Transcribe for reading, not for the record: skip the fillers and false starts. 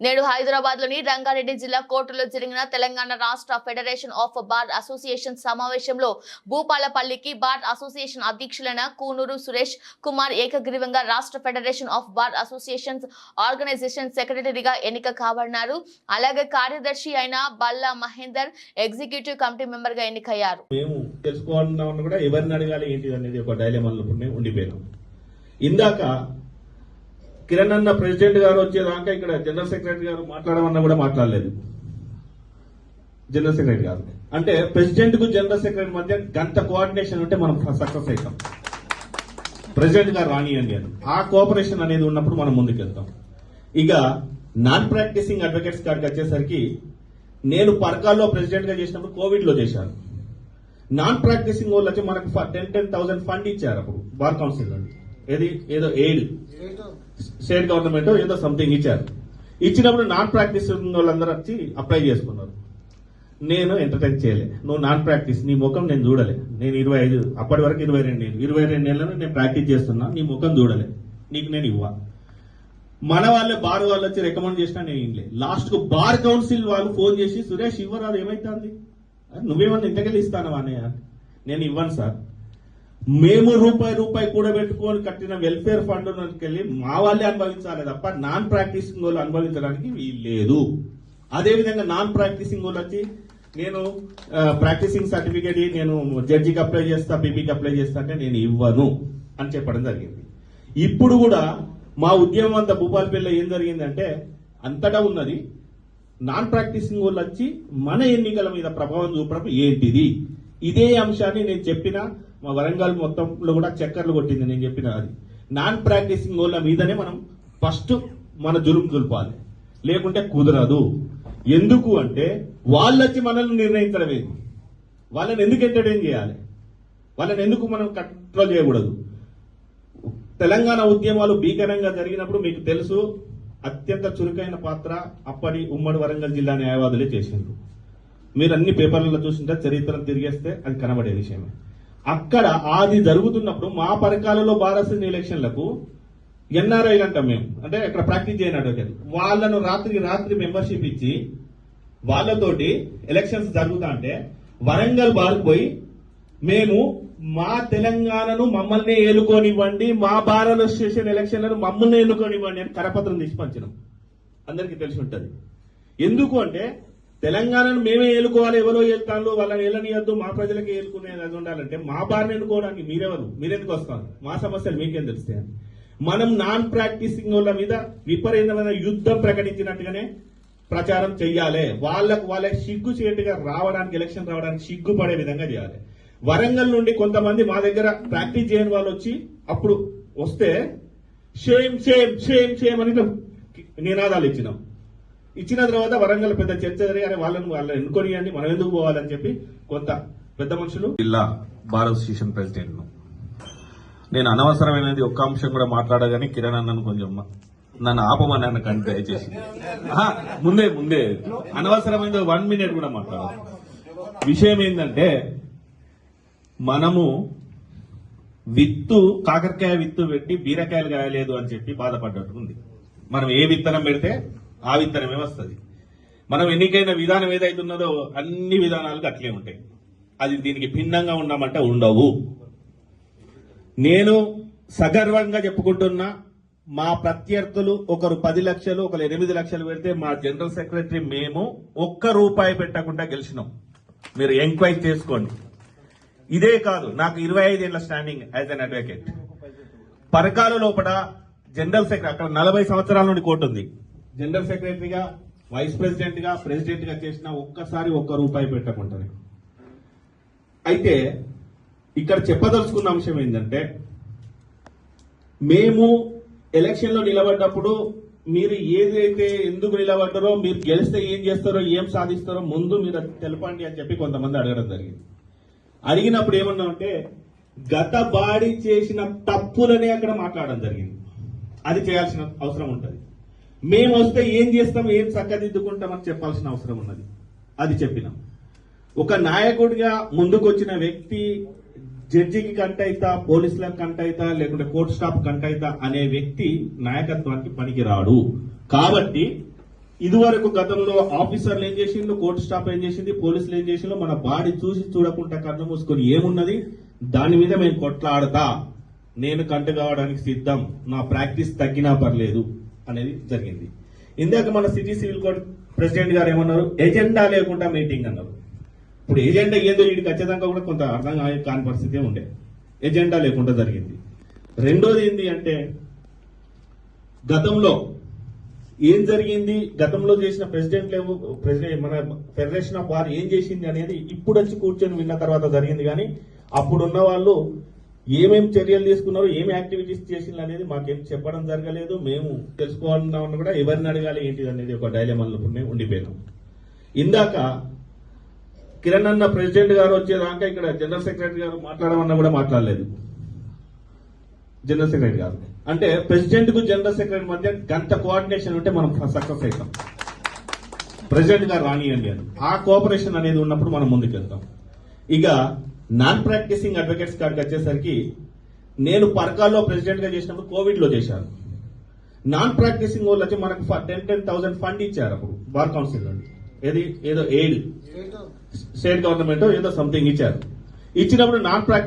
నేడు హైదరాబాద్ లోని రంగారెడ్డి జిల్లా కోర్టులో జరిగిన తెలంగాణ రాష్ట్ర ఫెడరేషన్ ఆఫ్ బార్ అసోసియేషన్ సమావేశంలో భూపాలపల్లికి బార్ అసోసియేషన్ అధ్యక్షులైన కూనూరు సురేష్ కుమార్ ఏకగ్రీవంగా రాష్ట్ర federation of bar association organization సెక్రటరీగా ఎన్నిక కాబడినారు. అలాగే కార్యదర్శి అయిన Balla Mahender executive committee member గా ఎన్నికయ్యారు. మేము తెలుసుకోవాలన్నా కూడా ఎవరిని అడగాలి ఏంటి అనేది ఒక డైలమాలో ఉండిపోయినాం. ఇందాక కిరణ్ అన్న ప్రెసిడెంట్ గారు వచ్చేదాకా ఇక్కడ జనరల్ సెక్రటరీ గారు మాట్లాడమన్నా కూడా మాట్లాడలేదు. జనరల్ సెక్రటరీ గారు అంటే ప్రెసిడెంట్ కు జనరల్ సెక్రటరీ మధ్య గంట కోఆర్డినేషన్ ఉంటే మనం సక్సెస్ అవుతాం. ప్రెసిడెంట్ గారు రానియండి అని ఆ కోఆపరేషన్ అనేది ఉన్నప్పుడు మనం ముందుకెళ్తాం. ఇక నాన్ ప్రాక్టీసింగ్ అడ్వకేట్స్ కాడికి వచ్చేసరికి నేను పరకాల్లో ప్రెసిడెంట్ గా చేసినప్పుడు కోవిడ్ లో చేశాను. నాన్ ప్రాక్టీసింగ్ వాళ్ళు వచ్చి మనకు 10,000 ఫండ్ ఇచ్చారు అప్పుడు బార్ కౌన్సిల్ నుండి. ఏదో ఎయిడ్ స్టేట్ గవర్నమెంట్ ఏదో సంథింగ్ ఇచ్చారు. ఇచ్చినప్పుడు నాన్ ప్రాక్టీసింగ్ వాళ్ళందరూ వచ్చి అప్లై చేసుకున్నారు. నేను ఎంటర్టైన్ చేయలే. నువ్వు నాన్ ప్రాక్టీస్, నీ ముఖం నేను చూడలే. నేను 25 అప్పటి వరకు 22 ఏళ్ళను నేను ప్రాక్టీస్ చేస్తున్నా, నీ ముఖం చూడలే, నీకు నేను ఇవ్వ. మన వాళ్ళే బార్ వాళ్ళు వచ్చి రికమెండ్ చేసినా నేను ఇవ్వలే. లాస్ట్ కు బార్ కౌన్సిల్ వాళ్ళు ఫోన్ చేసి సురేష్ ఇవ్వరాదు, ఏమైతుంది, నువ్వేమన్నా ఇంతకెళ్ళి ఇస్తానవా అన్నయ్య? నేను ఇవ్వను సార్. మేము రూపాయి కూడబెట్టుకొని కట్టిన వెల్ఫేర్ ఫండ్ వెళ్ళి మా వాళ్ళే అనుభవించాలి తప్ప నాన్ ప్రాక్టీసింగ్ వాళ్ళు అనుభవించడానికి వీల్లేదు. అదేవిధంగా నాన్ ప్రాక్టీసింగ్ వాళ్ళు వచ్చి నేను ప్రాక్టీసింగ్ సర్టిఫికేట్ నేను జడ్జికి అప్లై చేస్తా, పీపీకి అప్లై చేస్తా అంటే నేను ఇవ్వను అని చెప్పడం జరిగింది. ఇప్పుడు కూడా మా ఉద్యమం అంతా భూపాలపల్లిలో ఏం జరిగిందంటే అంతటా ఉన్నది నాన్ ప్రాక్టీసింగ్ వాళ్ళు వచ్చి మన ఎన్నికల మీద ప్రభావం చూపడం ఏంటిది. ఇదే అంశాన్ని నేను చెప్పిన మా వరంగల్ మొత్తంలో కూడా చక్కర్లు కొట్టింది. నేను చెప్పిన అది నాన్ ప్రాక్టీసింగ్ వాళ్ళ మీదనే మనం ఫస్ట్ మన జులుం దులపాలి, లేకుంటే కుదరదు. ఎందుకు అంటే వాళ్ళు వచ్చి మనల్ని నిర్ణయించడమే. వాళ్ళని ఎందుకు ఎంటర్టైన్ చేయాలి, వాళ్ళని ఎందుకు మనం కంట్రోల్ చేయకూడదు. తెలంగాణ ఉద్యమాలు భీకరంగా జరిగినప్పుడు మీకు తెలుసు, అత్యంత చురుకైన పాత్ర అప్పటి ఉమ్మడి వరంగల్ జిల్లా న్యాయవాదులే చేసిండ్రు. మీరు అన్ని పేపర్లలో చూసింటే, చరిత్రను తిరిగేస్తే అది కనబడే విషయమే. అక్కడ అది జరుగుతున్నప్పుడు మా పరకాలలో బార్ అసోసియేషన్ ఎలక్షన్లకు ఎన్ఆర్ఐలు అంటాం మేము, అంటే అక్కడ ప్రాక్టీస్ చేయని అడ్వకేట్ వాళ్ళను రాత్రి మెంబర్షిప్ ఇచ్చి వాళ్ళతోటి ఎలక్షన్స్ జరుగుతా అంటే వరంగల్ బార్కు పోయి మేము మా తెలంగాణను మమ్మల్ని ఏలుకోనివ్వండి, మా బార్ అసోసియేషన్ ఎలక్షన్లను మమ్మల్ని ఏలుకోనివ్వండి అని కరపత్రం తీసి పంచినాం. అందరికీ తెలిసి ఉంటుంది. ఎందుకు అంటే తెలంగాణను మేమే ఏలుకోవాలి, ఎవరో ఏలుతాను వాళ్ళని ఏలనియద్దు, మా ప్రజలకి ఏలుకునేది ఉండాలంటే మా బారిని ఎన్నుకోవడానికి మీరెందుకు వస్తారు, మా సమస్యలు మీకేం తెలుస్తాయని మనం నాన్ ప్రాక్టీసింగ్ వాళ్ళ మీద విపరీతమైన యుద్ధం ప్రకటించినట్టుగానే ప్రచారం చెయ్యాలి. వాళ్ళకి సిగ్గుచేటుగా రావడానికి, ఎలక్షన్ రావడానికి సిగ్గుపడే విధంగా చేయాలి. వరంగల్ నుండి కొంతమంది మా దగ్గర ప్రాక్టీస్ చేయని వాళ్ళు వచ్చి అప్పుడు వస్తే షేమ్ షేమ్ షేమ్ షేమ్ అని నినాదాలు ఇచ్చిన తర్వాత వరంగల్ పెద్ద చర్చ జరిగి వాళ్ళని ఎన్నుకొనియండి, మనం ఎందుకు పోవాలని చెప్పి కొంత పెద్ద మనుషులు జిల్లా బార్ అసోసియేషన్ ప్రెసిడెంట్ నేను అనవసరమైనది ఒక్క అంశం కూడా మాట్లాడగానే కిరణ్ అన్నను కొంచెం నన్ను ఆపమని అన్న కంటే దయచేసి ముందే అనవసరమైనది 1 మినిట్ కూడా మాట్లాడాలి. విషయం ఏంటంటే మనము కాకరకాయ విత్తు పెట్టి బీరకాయలు కాయలేదు అని చెప్పి బాధపడ్డట్టు ఉంది. మనం ఏ విత్తనం పెడితే ఆ విత్తనమే వస్తుంది. మనం ఎన్నికైన విధానం ఏదైతున్నదో అన్ని విధానాలకు అట్లే ఉంటాయి. అది దీనికి భిన్నంగా ఉండమంటే ఉండవు. నేను సగర్వంగా చెప్పుకుంటున్నా, మా ప్రత్యర్థులు ఒకరు 10 లక్షలు, ఒకరు 8 లక్షలు పెడితే మా జనరల్ సెక్రటరీ మేము ₹1 పెట్టకుండా గెలిచినాం. మీరు ఎంక్వైరీ చేసుకోండి. ఇదే కాదు, నాకు 25 ఏళ్ల standing as an advocate. Parakala లోపల జనరల్ సెక్రటరీ అక్కడ 40 సంవత్సరాల నుండి కోర్టు ఉంది. జనరల్ సెక్రటరీగా, వైస్ ప్రెసిడెంట్ గా చేసిన ఒక్కసారి ₹1 పెట్టకుంటారు. అయితే ఇక్కడ చెప్పదలుచుకున్న అంశం ఏంటంటే, మేము ఎలక్షన్ లో నిలబడ్డప్పుడు మీరు ఏదైతే ఎందుకు నిలబడ్డారో, మీరు గెలిస్తే ఏం చేస్తారో, ఏం సాధిస్తారో ముందు మీరు తెలపండి అని చెప్పి కొంతమంది అడగడం జరిగింది. అడిగినప్పుడు ఏమన్నా అంటే గత బాడీ చేసిన తప్పులనే అక్కడ మాట్లాడడం జరిగింది. అది చేయాల్సిన అవసరం ఉంటుంది. మేము వస్తే ఏం చేస్తాం, ఏం చక్కదిద్దుకుంటామని చెప్పాల్సిన అవసరం ఉన్నది. అది చెప్పినాం. ఒక నాయకుడిగా ముందుకు వచ్చిన వ్యక్తి జడ్జికి కంటైతా, పోలీసులకు కంటైతా, లేకుంటే కోర్టు స్టాఫ్ కంటైతా అనే వ్యక్తి నాయకత్వానికి పనికిరాడు. కాబట్టి ఇదివరకు గతంలో ఆఫీసర్లు ఏం చేసిండ్రు, కోర్టు స్టాఫ్ ఏం చేసింది, పోలీసులు ఏం చేసిండ్రు, మన బాడీ చూసి చూడకుండా కన్ను మూసుకొని ఏమున్నది దాని మీద మేము కొట్లాడతా, నేను కంటు కావడానికి సిద్ధం, నా ప్రాక్టీస్ తగ్గినా పర్లేదు అనేది జరిగింది. ఇందాక మన సిటీ సివిల్ కోర్ట్ ప్రెసిడెంట్ గారు ఏమన్నారు, ఎజెండా లేకుండా మీటింగ్ అన్నారు. ఇప్పుడు ఎజెండా ఏదో వీడికి ఖచ్చితంగా కూడా కొంత అర్థం కాని పరిస్థితి ఉండే, ఎజెండా లేకుండా జరిగింది. రెండోది ఏంటి అంటే గతంలో ఏం జరిగింది, గతంలో చేసిన ప్రెసిడెంట్ మన ఫెడరేషన్ ఆఫ్ బార్ ఏం చేసింది అనేది ఇప్పుడు వచ్చి కూర్చొని విన్న తర్వాత జరిగింది. కానీ అప్పుడున్న వాళ్ళు ఏమేం చర్యలు తీసుకున్నారు, ఏమి యాక్టివిటీస్ చేసింది అనేది మాకేం చెప్పడం జరగలేదు. మేము తెలుసుకోవాలన్నా కూడా ఎవరిని అడగాలి ఏంటిది అనేది ఒక డైలమాలో ఉండిపోయినాం. ఇందాక కిరణ్ అన్న ప్రెసిడెంట్ గారు వచ్చేదాకా ఇక్కడ జనరల్ సెక్రటరీ గారు మాట్లాడమన్నా కూడా మాట్లాడలేదు. జనరల్ సెక్రటరీ గారు అంటే ప్రెసిడెంట్ కు జనరల్ సెక్రటరీ మధ్య గంట కోఆర్డినేషన్ ఉంటే మనం సక్సెస్ అవుతాం. ప్రెసిడెంట్ గారు రానియండి అని ఆ కోఆపరేషన్ అనేది ఉన్నప్పుడు మనం ముందుకెళ్తాం. ఇక నాన్ ప్రాక్టీసింగ్ అడ్వకేట్స్ కాడికి వచ్చేసరికి నేను పర్కాల్లో ప్రెసిడెంట్ గా చేసినప్పుడు కోవిడ్ లో చేశాను. నాన్ ప్రాక్టీసింగ్ వాళ్ళు వచ్చి మనకు 10,000 ఫండ్ ఇచ్చారు అప్పుడు బార్ కౌన్సిల్ నుండి. ఏదో ఎయిడ్ స్టేట్ గవర్నమెంట్ ఏదో సంథింగ్ ఇచ్చారు. ఇచ్చినప్పుడు నాన్ ప్రాక్టీస్